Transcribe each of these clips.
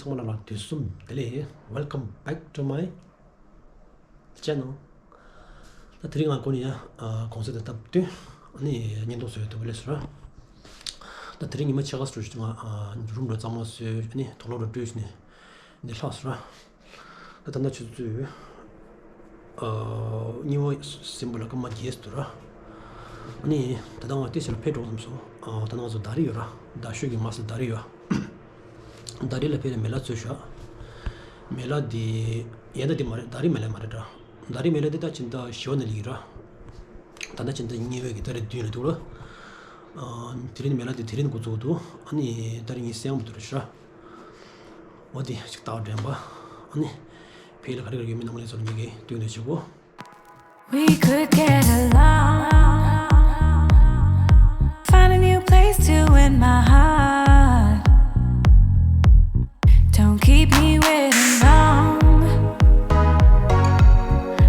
someone like to zoom delay. Welcome back to my channel. The three on Konya consider top two any Nintendo to Velesra. The three image was to room that almost any total Disney in the house. That not to new symbol of my gesture. Any the down this Pedro so the nose of Daria, the sugar muscle Daria. Dari la pere mela chusha mela di yada di mare dari mela marada dari mela de ta chinta shoneligra tanda chinta ngiwe gi tare dyne dura tirin mela di tirin go zodu ani dari ni seam butrusha odi chikta demba ani pele gari gari min namle so ngi dyne chigo we could get along, find a new place to win my heart. Don't keep me waiting long.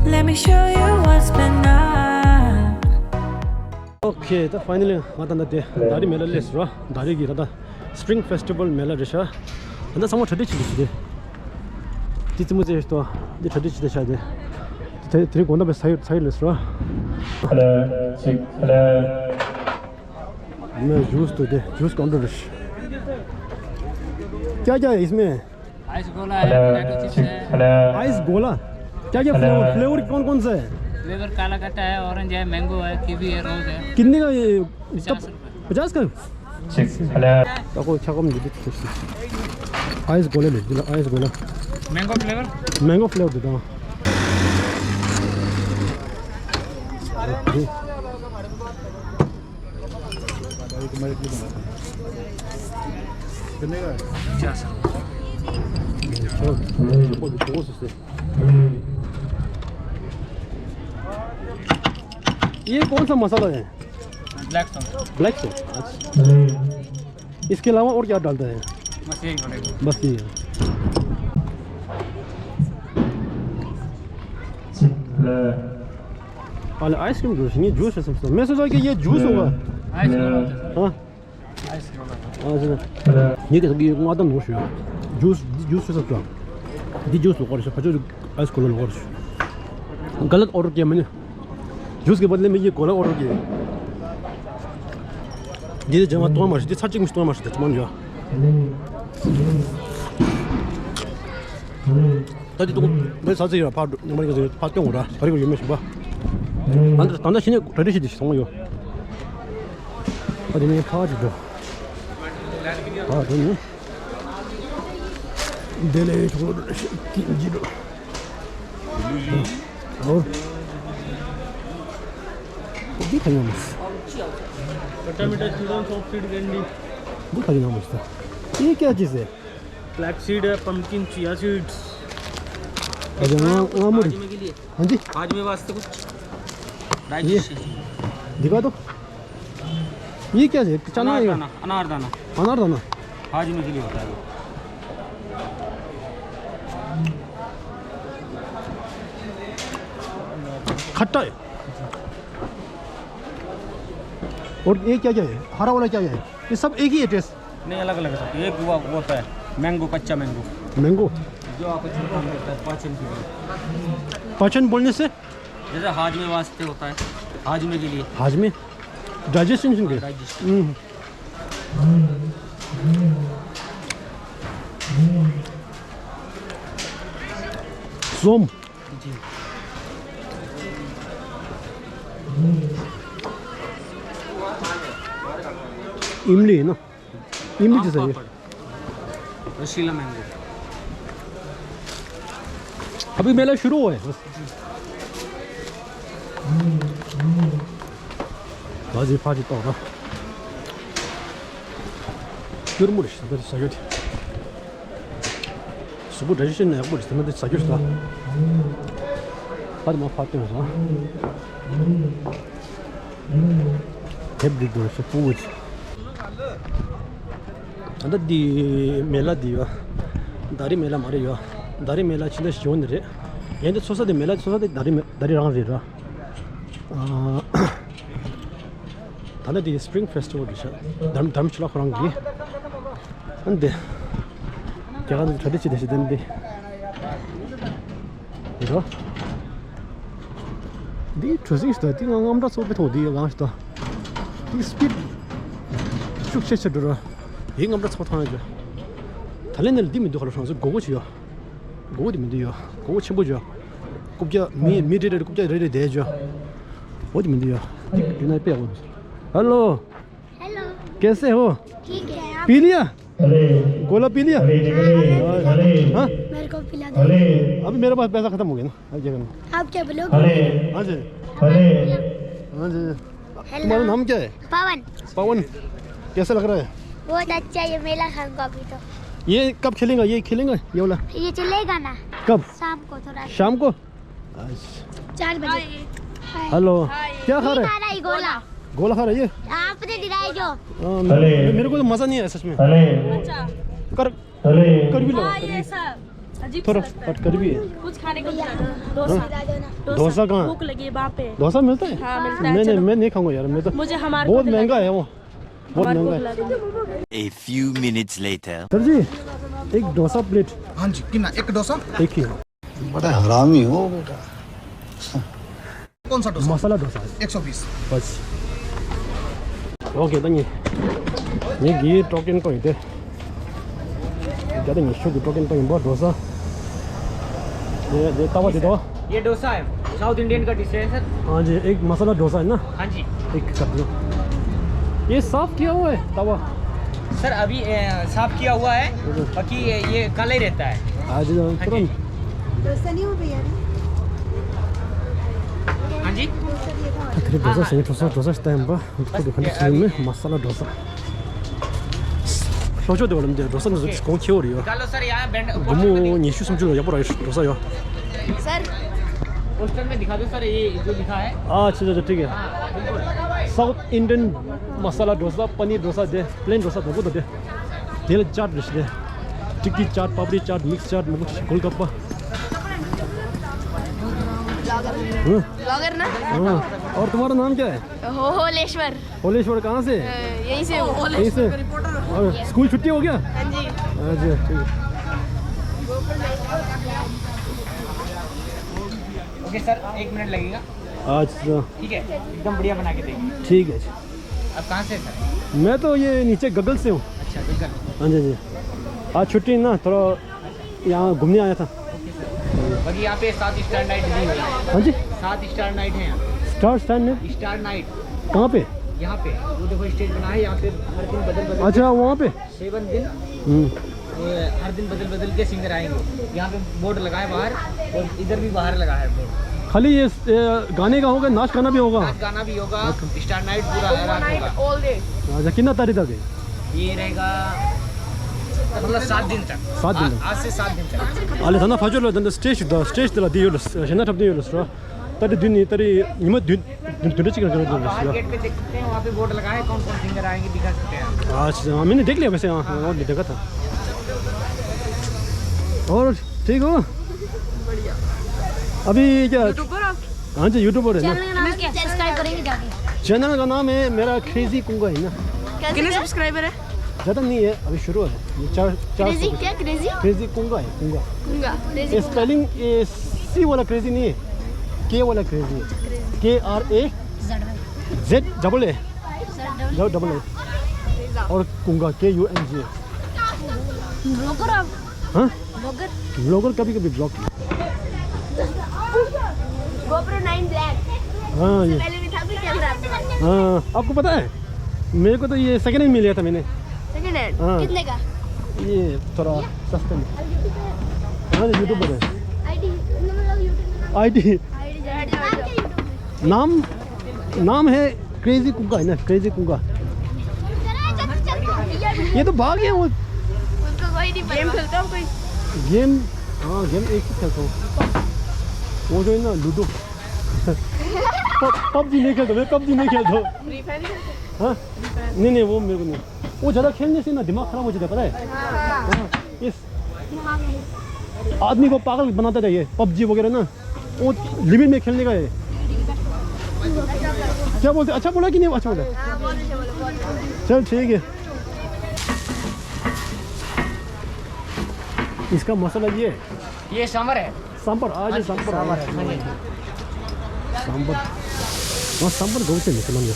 Let me show you what's been up. Okay, the finally matanda de dari mela lesra dari girada spring festival mela resha and some tradition de titmuze sto de tradition de shade three gonda be side lesra hello check hello मैं juice तो दे juice counter क्या क्या है इसमें ice गोला है ice गोला क्या क्या फ्लेवर कौन कौन सा है फ्लेवर काला कट्टा है ऑरेंज है मैंगो है कीवी है रोज है कितने का ये 50 का ताको छकम दे आइस गोला ले दिला आइस गोला मैंगो फ्लेवर दे दो कितने का 50 ये कौन सा मसाला है ब्लैक सॉल्ट इसके अलावा और क्या डालता है बस ये वाला आइसक्रीम जूस ये जूस है सबसे मैं सोचा कि ये जूस होगा हाँ ये कैसे ये आदम नोश है जूस से सब दी जूस लो कर जो आइस कोला लो कर गलत ऑर्डर किया मैंने जूस के बदले में ये कोला ऑर्डर किया ये जमा तो मार ये सच्ची मुश्किल मार सकते मान जा तभी तो मैं साथ ही पार नंबर का पास पे हो रहा है करीब ये में सुबह अंदर 신의 tradition 정말요. 어디네 파지도. 아, 됐네. 데레 저거를 긴지로. 어디 가냐 뭐. टमाटर चूरन सॉफ्ट सीड कैंडी दिखाई ना मुझे ये क्या चीज है फ्लैक्स सीड है पंपकिन चिया सीड्स अरे वो मुड़ी हाँ जी आज में वास्ते कुछ ये दिखा दो ये क्या है चना है अनारदाना अनारदाना हाजमे के लिए होता है खट्टा है और ये क्या क्या है हरा वाला क्या है ये सब एक ही है टेस्ट नहीं अलग अलग है एक वो होता है मैंगो कच्चा मैंगो मैंगो जो आपको काम करता है पाचन के लिए पाचन बोलने से जैसे हाजमे वास्ते होता है हाजमे के लिए हाजमे डाइजेशन के सोम जी इमली है ना इमली जैसा है रसीला मैंगो अभी मेला शुरू हुआ है बस 바지 떠나 그물이 있어 그래서 사겨지 수부 대신에 약물 있으면 돼 사겨지다 바지만 파트면서 헤브리도 스푸드 안다 디 멜라디와 다리 멜라 말이야 다리 메라 진짜 좋은데 얘네 소사데 메라 소사데 다리랑 리라 다네디 스프링 페스티벌이죠. 담담출라 그런 게 근데 제가 저대치 되시던데 이거 디 트레싱스도 띵 아무도 소비 도디 가스도 이 스피드 축체처럼 이 아무도 소통하죠. 달래낼 디미도 걸어서 고고지요. 고고디면도요. 고고 쳐보죠. 곱자 미리를 곱자 레레 대죠. 어디면 돼요? 이날 빼고. हेलो हेलो कैसे हो ठीक है आप पी लिया गोला पी लिया हाँ मेरे को पिला दो अभी मेरे पास पैसा खत्म हो गया ना अब क्या करना आप क्या बोलोगे हाँ जी हाँ जी तुम्हारा नाम क्या है पवन पवन कैसा लग रहा है बहुत अच्छा ये मेला खाऊंगा अभी तो ये कब खेलेगा ये खेलेगा ये वाला ये चलेगा ना कब शाम को थोड़ा शाम को 4 बजे हेलो क्या खा रहे खाना ही गोला गोला खा रहे ये आपने दिलाए जो मेरे को तो मजा नहीं है सच में कर कर भी लो थोड़ा कट कर भी कुछ खाने को डोसा डोसा कहाँ भूख लगी है वहाँ पे डोसा मिलता है हाँ मिलता है मैं नहीं खाऊंगा यार मैं तो मुझे हमारे बहुत महंगा है वो बहुत महंगा है A few minutes later. Sir ji एक डोसा प्लेट हाँ जी कितना एक डोसा एक ही बड़ा हरामी हो बेटा कौन सा डोसा मसाला डोसा 120 बस 오케이 당이 여기 토кен 또 있대 자든 이슈도 토кен 또 뭐 도사 ये तवा दे दो ये डोसा है साउथ इंडियन का डिश है सर हाँ जी एक मसाला डोसा है ना हाँ जी एक कर दो ये साफ किया हुआ है तवा सर अभी साफ किया हुआ है बाकी ये काला ही रहता है आज तुरंत हाँ जी 그래 도사 생이 도사 스타임 봐 그거 근데 मसाला डोसा 소주도 그런데 도사는 공 키워리요 निकालो सर यहाँ बैंड 너무 니슈 숨주로 여보라 도사요 सर पोस्टर में दिखा दो सर ये जो लिखा है 아 진짜 ठीक है साउथ इंडियन मसाला डोसा पनीर डोसा दे प्लेन डोसा दोगो दे तेल चाट डिश दे टिक्की चाट पापड़ी चाट मिक्स चाट गोलगप्पा ब्लॉगर ना हाँ और तुम्हारा नाम क्या है होलेश्वर होलेश्वर कहाँ से यहीं से यहीं से और स्कूल छुट्टी हो गया हाँ जी अच्छा ठीक है ओके सर 1 मिनट लगेगा अच्छा ठीक है एकदम बढ़िया बना के देंगे ठीक है जी अब कहाँ से सर मैं तो ये नीचे गगल से हूँ अच्छा बिल्कुल हाँ जी जी आज छुट्टी ना थोड़ा यहाँ घूमने आया था बाकी यहाँ पे 7 स्टार नाइट दी हुई है हाँ जी 7 स्टार नाइट है यहाँ स्टार स्टैंड है स्टार नाइट कहाँ पे यहाँ पे वो देखो स्टेज बना है यहाँ पे हर दिन बदल बदल अच्छा वहाँ पे 7 दिन हर दिन बदल बदल के सिंगर आएंगे यहाँ पे बोर्ड लगा है बाहर और इधर भी बाहर लगा है बोर्ड खाली ये गाने का होगा नाच गाना भी होगा नाच गाना भी होगा स्टार नाइट पूरा रात होगा अच्छा कितना तारीख तक है ये रहेगा मतलब 7 दिन तक 7 दिन आज से 7 दिन तक 알레 다나 파절로 던데 스테이지라 디올스 제나 탑 디올스 तारी दिन तारी निम दिन चिकन कर बाहर गेट पे देख सकते हैं वहाँ पे बोर्ड लगा है कौन कौन सिंगर आएंगे दिखा सकते हैं अच्छा मैंने देख लिया वैसे और देखा था और ठीक हो बढ़िया अभी क्या हाँ जी यूट्यूबर है ना सब्सक्राइब करेंगे जाके चैनल का नाम है मेरा क्रेजी कुंगा है ना कितने सब्सक्राइबर है ज़्यादा नहीं है अभी शुरू है ये चार क्रेजी क्या क्रेजी क्रेजी कुंगा है कुंगा क्रेजी ये स्पेलिंग सी वाला क्रेजी नहीं है के वाला क्रेजी KRAZA डबल ए और कुंगा KUNG ब्लॉगर आप हाँ ब्लॉगर ब्लॉगर कभी कभी ब्लॉग GoPro 9 ब्लैक हाँ ये पहले भी था कोई कैमरा हाँ आपको पता है मेरे को तो ये सेकेंड हैंड मिल गया था मैंने सेकंड हैंड हाँ। कितने का ये थोड़ा सस्ते में हाँ जी यूट्यूबर है आईडी मतलब यूट्यूब आईडी आईडी नाम है क्रेजी कुंगा है ना क्रेजी कुंगा ये तो भाग गया वो उसको कोई नहीं गेम खेलता हूँ कोई गेम हाँ गेम एक ही खेलता हूँ वो जो है ना लूडो पबजी नहीं खेलता मैं पबजी नहीं खेलता हूँ हाँ नहीं वो मेरे को नहीं वो ज़्यादा खेलने से ना दिमाग खराब हो जाता है पता है हाँ इस आदमी को पागल बनाता था ये पबजी वगैरह ना, वो लिमिट में खेलने का है। क्या बोलते, अच्छा बोला कि नहीं अच्छा बोला? चल ठीक है। इसका मसाला ये सांभर है। सांबर आज सांबर सांबर वहाँ सांबर गौचे मिसलन जो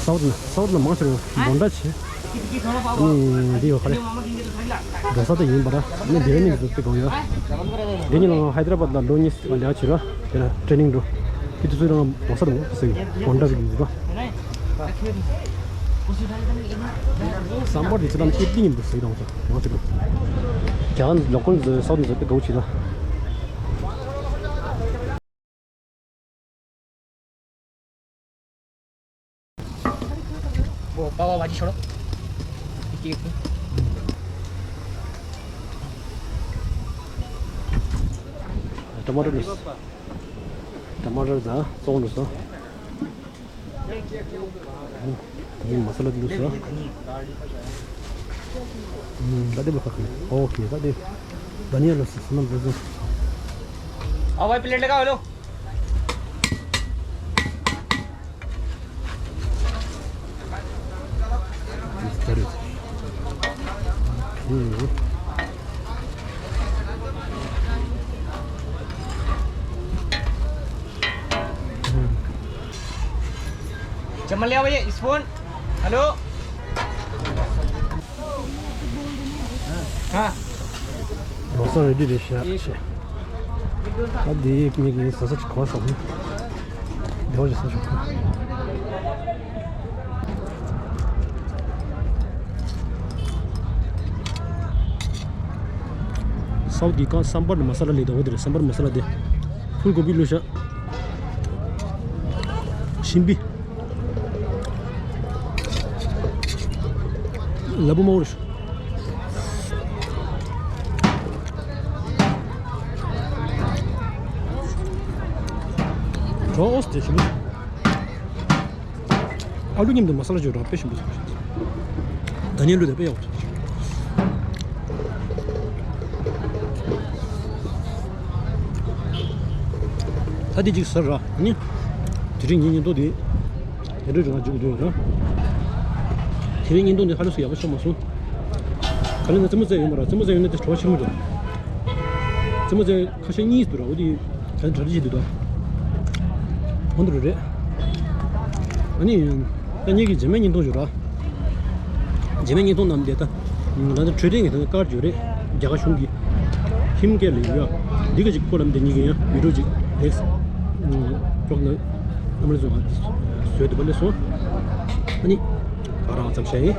साउथ में माछ बोंडा छे दियो खरे दोसा तो yin bara ne deni de ko yo deni no Hyderabad la lonis wala chira tena training do kitu so no bosa do se boंडा bi ba sambar दिसला इतनी नहीं सही रहा था वहाँ से क्या लोकल साउथ में गौ चीज़ वो पाव भाजी छोड़ो टमाटर था सॉस था ये मसाला दूसरा तदे बखक ओके तदे धनिया लस्सी सुनो ब्रदर आओ भाई प्लेट लगाओ लो चम्मच ले आओ भैया स्पून हेलो हाँ डोसा रेडी डिश है अब एक में ये सच खा सकते दो जैसा साउथ की का सांबर मसाला ले दो उधर सांबर मसाला दे फूल गोभी लो शा शिंबी लबु मोर्श 좋았어 지금 알루님도 마사지 줘라 빼신 거죠 다니엘도 빼요 사디직 설라 아니 드링인도 돼 예를 들어 가지고 줘요 드링인도 할 수 없어 무슨 그런데 좀 더 말아 좀 더 있는데 좋아지는 거죠 좀 더 가셔니 있더라 어디 잘 저리지도 오늘은 아니 난 얘기 재мен이 돈 주라 재мен이 돈 남대다 나도 트레이딩에 더 까주래 제가 흉기 힘게 리뷰야 네가 짓고 하면 되는 얘기야 이러지 넥스 그러나 아무래도 스웨드 벌레서 아니 바람 잡샤이